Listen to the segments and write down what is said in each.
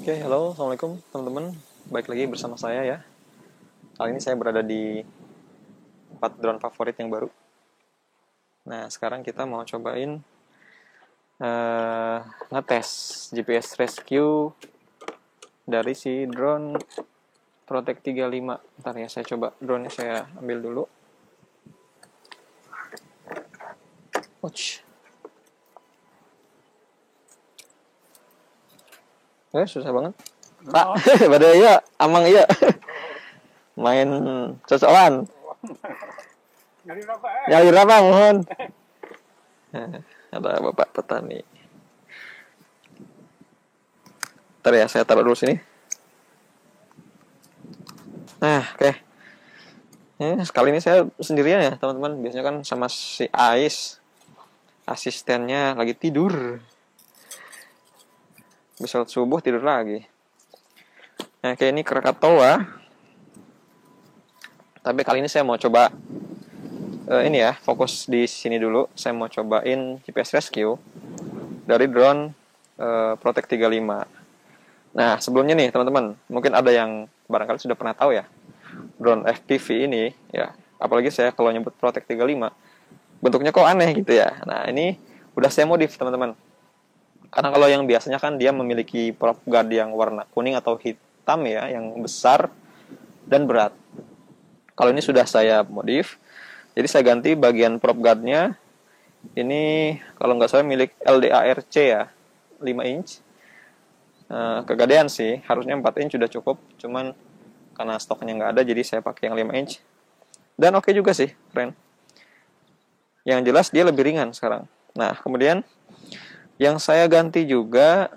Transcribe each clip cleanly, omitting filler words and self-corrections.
Oke, halo, assalamualaikum teman-teman. Baik lagi bersama saya ya. Kali ini saya berada di 4 drone favorit yang baru. Nah, sekarang kita mau cobain uh, ngetes GPS rescue dari si drone Protect 35. Bentar ya, saya coba drone-nya saya ambil dulu. Ouch. Susah banget. Pak, pada iya, amang iya. Main cocokan. Nyari apa, mohon. Ada bapak petani. Ntar ya, saya taruh dulu sini. Nah, oke. Sekali ini saya sendirian ya, teman-teman. Biasanya kan sama si Ais, asistennya lagi tidur. Bisa subuh tidur lagi. Nah, kayak ini Krakatoa. Tapi kali ini saya mau coba ini ya, fokus di sini dulu. Saya mau cobain GPS Rescue dari drone Protect 35. Nah, sebelumnya nih teman-teman, mungkin ada yang barangkali sudah pernah tahu ya, drone FPV ini ya, apalagi saya kalau nyebut Protect 35, bentuknya kok aneh gitu ya. Nah, ini udah saya modif teman-teman. Karena kalau yang biasanya kan dia memiliki prop guard yang warna kuning atau hitam ya, yang besar dan berat. Kalau ini sudah saya modif, jadi saya ganti bagian prop guardnya. Ini kalau nggak salah milik LDARC ya, 5 inch. Kegedean sih, harusnya 4 inch sudah cukup, cuman karena stoknya nggak ada, jadi saya pakai yang 5 inch. Dan oke juga sih, keren. Yang jelas dia lebih ringan sekarang. Nah, kemudian yang saya ganti juga,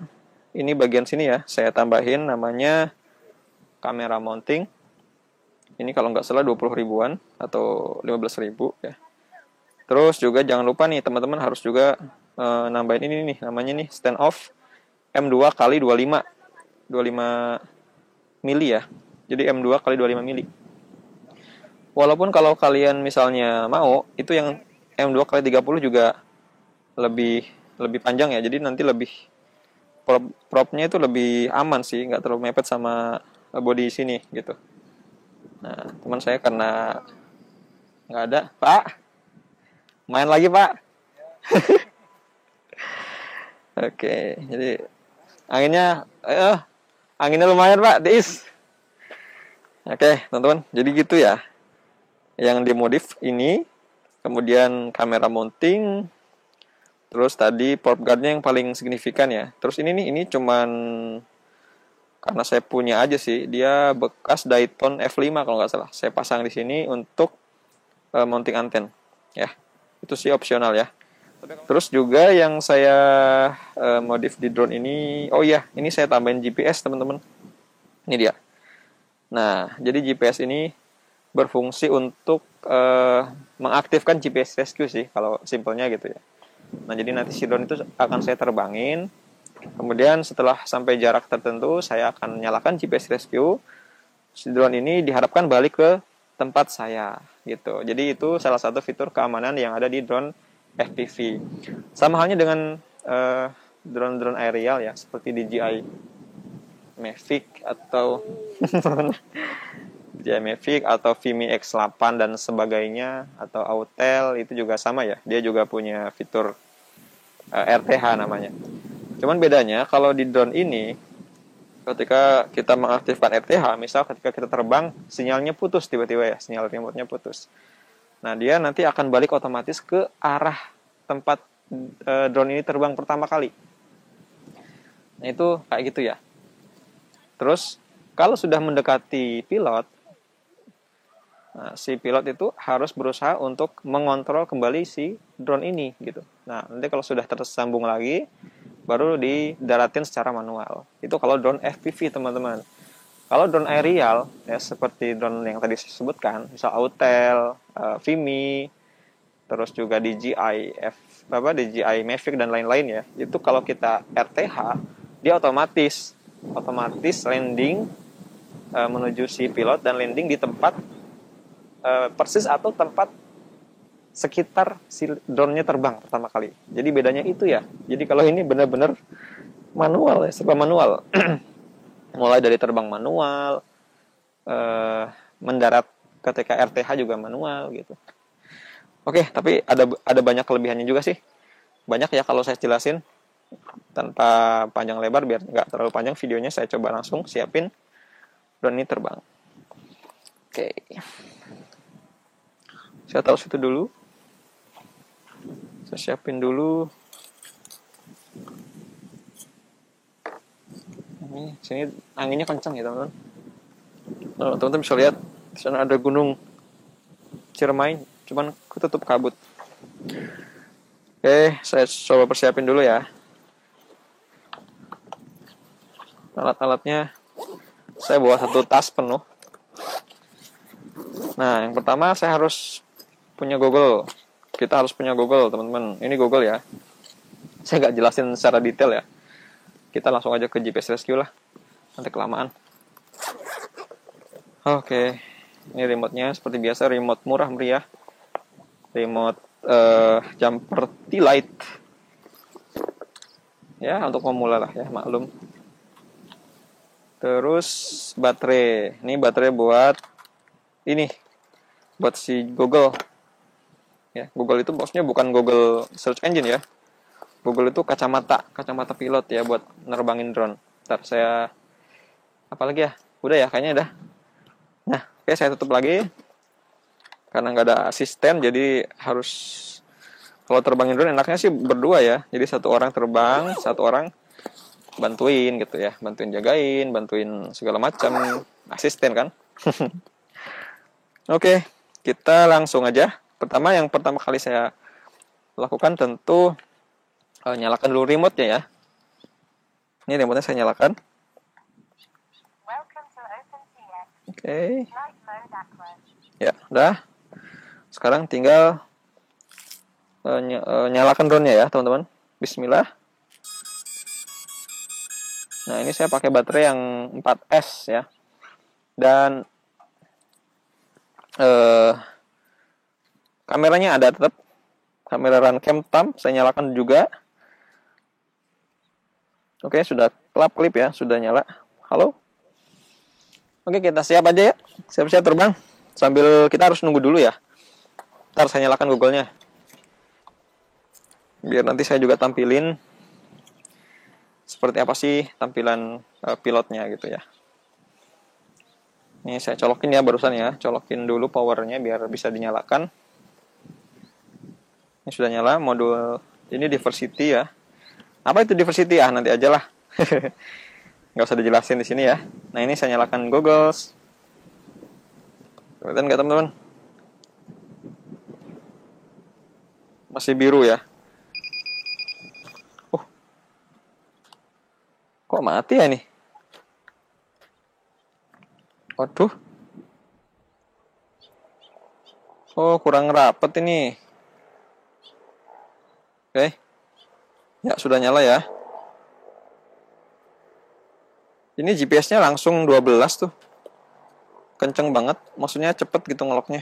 ini bagian sini ya, saya tambahin namanya kamera mounting. Ini kalau nggak salah 20 ribuan atau 15 ribu ya. Terus juga jangan lupa nih teman-teman harus juga nambahin ini nih, namanya nih stand off M2 kali 25 mili ya. Jadi M2 kali 25 mili. Walaupun kalau kalian misalnya mau, itu yang M2 kali 30 juga lebih panjang ya. Jadi nanti lebih propnya itu lebih aman sih, nggak terlalu mepet sama body sini gitu. Nah, teman saya karena nggak ada, Pak, main lagi Pak. Oke, jadi anginnya, anginnya lumayan Pak, Diis. Oke, teman-teman, jadi gitu ya. Yang dimodif ini, kemudian kamera mounting, terus tadi prop guardnya yang paling signifikan ya. Terus ini cuman karena saya punya aja sih, dia bekas Dayton F5 kalau nggak salah. Saya pasang di sini untuk mounting anten, ya. Itu sih opsional ya. Terus juga yang saya modif di drone ini, oh iya, ini saya tambahin GPS teman-teman. Ini dia. Nah, jadi GPS ini berfungsi untuk mengaktifkan GPS rescue sih, kalau simpelnya gitu ya. Nah, jadi nanti si drone itu akan saya terbangin. Kemudian setelah sampai jarak tertentu, saya akan nyalakan GPS rescue. Si drone ini diharapkan balik ke tempat saya gitu. Jadi itu salah satu fitur keamanan yang ada di drone FPV. Sama halnya dengan drone-drone aerial ya, seperti DJI Mavic atau DJI Mavic atau Vimi X8 dan sebagainya, atau Autel, itu juga sama ya. Dia juga punya fitur RTH namanya. Cuman bedanya kalau di drone ini, ketika kita mengaktifkan RTH, misal ketika kita terbang, sinyalnya putus tiba-tiba ya, sinyal remote-nya putus. Nah, dia nanti akan balik otomatis ke arah tempat drone ini terbang pertama kali. Nah, itu kayak gitu ya. Terus, kalau sudah mendekati pilot, nah, si pilot itu harus berusaha untuk mengontrol kembali si drone ini gitu. Nah, nanti kalau sudah tersambung lagi, baru didaratin secara manual. Itu kalau drone FPV teman-teman. Kalau drone aerial ya seperti drone yang tadi saya sebutkan, misal Autel, Vimi, terus juga DJI Mavic dan lain-lain ya. Itu kalau kita RTH, dia otomatis landing menuju si pilot dan landing di tempat persis atau tempat sekitar si drone-nya terbang pertama kali. Jadi bedanya itu ya. Jadi kalau ini benar-benar manual ya, serba manual. mulai dari terbang manual, mendarat ketika RTH juga manual gitu. Oke, tapi ada banyak kelebihannya juga sih. Banyak ya kalau saya jelasin tanpa panjang lebar biar nggak terlalu panjang videonya. Saya coba langsung siapin drone ini terbang. Oke, saya taruh situ dulu. Saya siapin dulu. Ini sini anginnya kencang ya teman-teman. Teman-teman bisa lihat di sana ada gunung Ciremai, cuman ketutup kabut. Oke, saya coba persiapin dulu ya. Alat-alatnya saya bawa satu tas penuh. Nah, yang pertama saya harus punya Google. Kita harus punya Google, teman-teman. Ini Google ya. Saya nggak jelasin secara detail ya. Kita langsung aja ke GPS Rescue lah. Nanti kelamaan. Oke. Ini remote-nya seperti biasa, remote murah meriah. Remote jumper T-Lite. Ya, untuk pemula lah ya, maklum. Terus baterai. Ini baterai buat ini. Buat si Google. Ya, Google itu maksudnya bukan Google search engine ya. Google itu kacamata pilot ya buat nerbangin drone. Ntar saya apalagi ya? Udah ya, kayaknya udah. Nah, oke, saya tutup lagi. Karena nggak ada asisten, jadi harus kalau terbangin drone enaknya sih berdua ya. Jadi satu orang terbang, satu orang bantuin gitu ya, bantuin jagain, bantuin segala macam, asisten kan. Oke, kita langsung aja. Yang pertama kali saya lakukan tentu nyalakan dulu remote-nya ya. Ini remote-nya saya nyalakan. Oke. Ya, udah. Sekarang tinggal nyalakan drone-nya ya, teman-teman. Bismillah. Nah, ini saya pakai baterai yang 4S ya. Dan kameranya ada tetap. Kamera Runcam Tam saya nyalakan juga. Oke, sudah kelap-kelip ya, sudah nyala. Halo. Oke, kita siap aja ya. Siap-siap terbang. Sambil kita harus nunggu dulu ya. Ntar saya nyalakan Google-nya. Biar nanti saya juga tampilin seperti apa sih tampilan pilotnya gitu ya. Ini saya colokin ya barusan ya. Colokin dulu powernya biar bisa dinyalakan. Ini sudah nyala, modul ini diversity ya. Apa itu diversity ya? Nanti aja lah. Nggak usah dijelasin di sini ya. Nah, ini saya nyalakan goggles. Kelihatan nggak teman-teman? Masih biru ya. Kok mati ya nih? Waduh. Oh, kurang rapet ini. Oke. Ya, sudah nyala ya. Ini GPS-nya langsung 12 tuh. Kenceng banget. Maksudnya cepet gitu ngeloknya.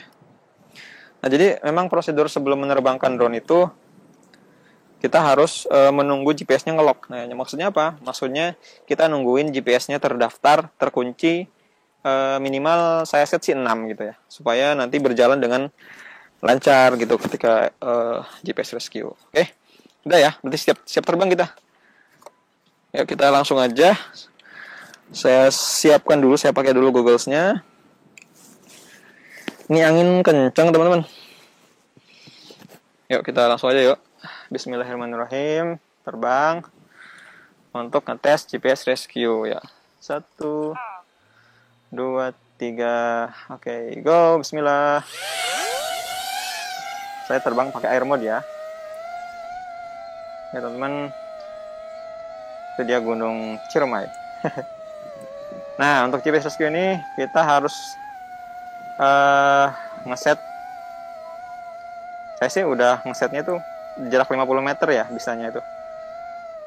Nah, jadi memang prosedur sebelum menerbangkan drone itu kita harus menunggu GPS-nya ngelok. Nah, maksudnya apa? Maksudnya kita nungguin GPS-nya terdaftar, terkunci, minimal saya set sih 6 gitu ya. Supaya nanti berjalan dengan lancar gitu ketika GPS Rescue. Oke. Udah ya, berarti siap terbang kita. Ya, kita langsung aja. Saya siapkan dulu, saya pakai dulu goggles-nya. Ini angin kencang, teman-teman. Yuk, kita langsung aja yuk. Bismillahirrahmanirrahim. Terbang untuk ngetes GPS Rescue ya. 1 2 3. Oke, go. Bismillah. Saya terbang pakai air mode ya. Ya teman-teman, itu dia Gunung Ciremai. Nah, untuk GPS Rescue ini kita harus ngeset. Saya sih udah ngesetnya tuh jarak 50 meter ya bisanya itu.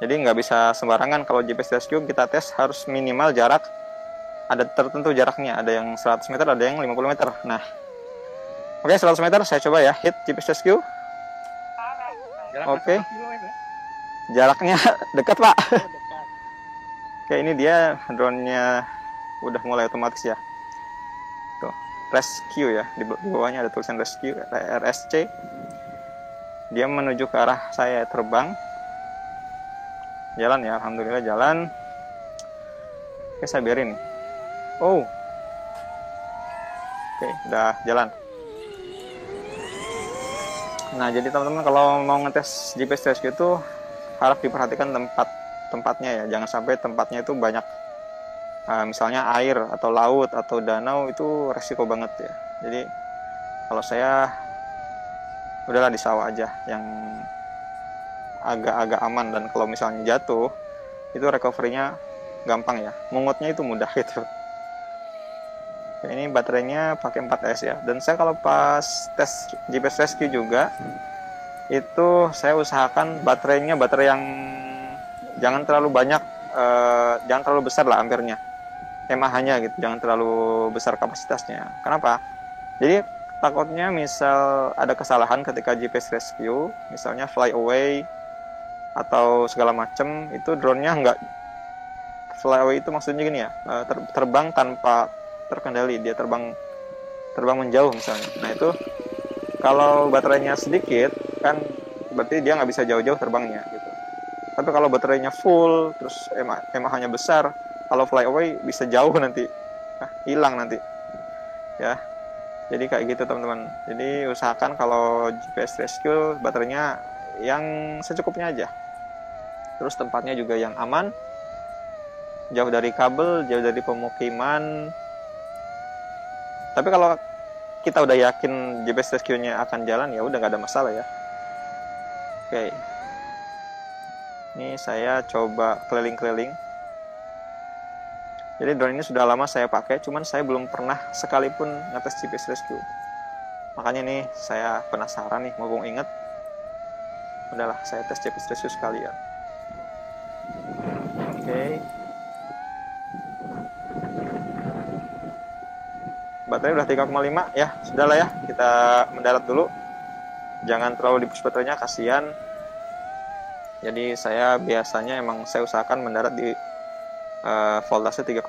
Jadi nggak bisa sembarangan kalau GPS Rescue kita tes, harus minimal jarak. Ada tertentu jaraknya, ada yang 100 meter, ada yang 50 meter. Nah, oke, 100 meter saya coba ya, hit GPS Rescue. Oke. Jaraknya dekat, Pak. Oke, ini dia drone-nya udah mulai otomatis ya. Tuh, rescue ya. Di bawahnya ada tulisan rescue, RSC. Dia menuju ke arah saya terbang. Jalan ya, alhamdulillah jalan. Oke, saya biarin nih. Oh. Oke, udah jalan. Nah, jadi teman-teman kalau mau ngetes GPS rescue itu harap diperhatikan tempatnya ya. Jangan sampai tempatnya itu banyak misalnya air atau laut atau danau, itu resiko banget ya. Jadi kalau saya udahlah di sawah aja yang agak-agak aman, dan kalau misalnya jatuh itu recovery-nya gampang ya. Mungutnya itu mudah gitu. Oke, ini baterainya pakai 4S ya. Dan saya kalau pas tes GPS rescue juga itu saya usahakan baterai yang jangan terlalu banyak, jangan terlalu besar lah ampernya, mAh-nya gitu, jangan terlalu besar kapasitasnya. Kenapa? Jadi takutnya misal ada kesalahan ketika GPS rescue, misalnya fly away atau segala macam, itu drone-nya nggak fly away, itu maksudnya gini ya, terbang tanpa terkendali, dia terbang menjauh misalnya. Nah itu kalau baterainya sedikit kan berarti dia nggak bisa jauh-jauh terbangnya gitu. Tapi kalau baterainya full terus mAh-nya besar, kalau fly away bisa jauh nanti, hilang nanti ya. Jadi kayak gitu teman-teman. Jadi usahakan kalau GPS rescue baterainya yang secukupnya aja. Terus tempatnya juga yang aman, jauh dari kabel, jauh dari pemukiman. Tapi kalau kita udah yakin GPS rescue-nya akan jalan, ya udah nggak ada masalah ya. Oke. Ini saya coba keliling-keliling. Jadi drone ini sudah lama saya pakai, cuman saya belum pernah sekalipun ngetes GPS rescue. Makanya nih saya penasaran nih, mumpung inget. Udahlah, saya tes GPS rescue sekalian. Oke. Baterai udah 3,5 ya, sudahlah ya, kita mendarat dulu. Jangan terlalu di-push baterainya, kasihan. Jadi saya biasanya emang saya usahakan mendarat di voltase 3,5.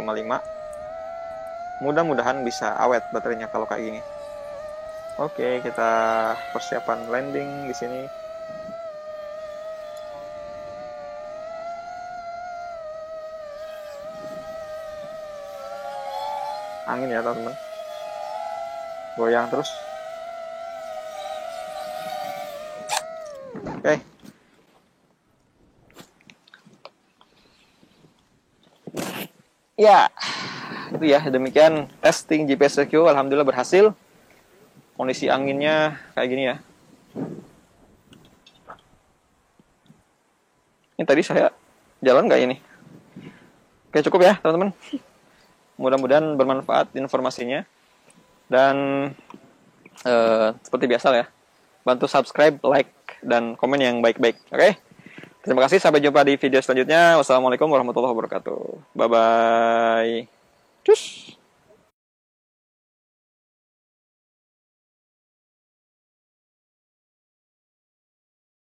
Mudah-mudahan bisa awet baterainya kalau kayak gini. Oke, kita persiapan landing di sini. Angin ya teman-teman, goyang terus. Oke. Ya, itu ya, demikian testing GPS rescue. Alhamdulillah berhasil. Kondisi anginnya kayak gini ya. Ini tadi saya jalan nggak ini? Oke, cukup ya teman-teman. Mudah-mudahan bermanfaat informasinya. Dan seperti biasa ya, bantu subscribe, like, dan komen yang baik-baik. Oke? Terima kasih, sampai jumpa di video selanjutnya. Wassalamualaikum warahmatullahi wabarakatuh. Bye-bye. Cus.